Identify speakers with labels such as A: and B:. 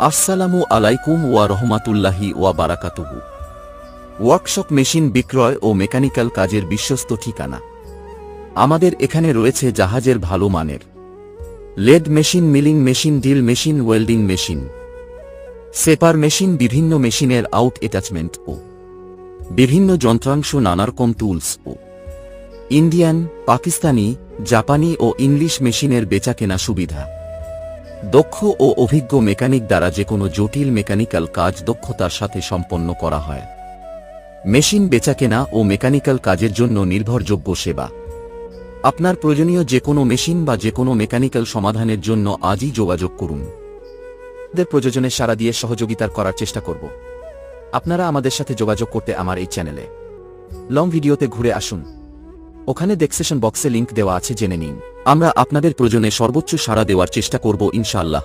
A: আসসালামু আলাইকুম ওয়া রহমাতুল্লাহি ওয়া বারাকাতুহু। ওয়ার্কশপ মেশিন বিক্রয় ও মেকানিক্যাল কাজের বিশ্বস্ত ঠিকানা। আমাদের এখানে রয়েছে জাহাজের ভালো মানের lead machine, milling machine, drill machine, welding machine, সেপার মেশিন, বিভিন্ন মেশিনের আউট অ্যাটাচমেন্ট ও বিভিন্ন যন্ত্রাংশ, নানারকম টুলস ও ইন্ডিয়ান, পাকিস্তানি, জাপানি ও ইংলিশ মেশিনের বেচাকেনা সুবিধা। দক্ষ ও অভিজ্ঞ মেকানিক দ্বারা যেকোনো জটিল মেকানিক্যাল কাজ দক্ষতার সাথে সম্পন্ন করা হয়। মেশিন বেচাকেনা ও মেকানিক্যাল কাজের জন্য নির্ভরযোগ্য সেবা। আপনার প্রয়োজনীয় যেকোনো মেশিন বা যেকোনো মেকানিক্যাল সমাধানের জন্য আজই যোগাযোগ করুন।
B: আমাদের প্রয়োজনে সাড়া দিয়ে সহযোগিতার করার চেষ্টা করব। আপনারা আমাদের সাথে যোগাযোগ করতে আমার এই চ্যানেলে লং ভিডিওতে ঘুরে আসুন। ওখানে ডেসক্রিপশন বক্সে লিংক দেওয়া আছে, জেনে নিন।
A: আমরা আপনাদের প্রয়োজনে সর্বোচ্চ সাড়া দেওয়ার চেষ্টা করব ইনশাআল্লাহ।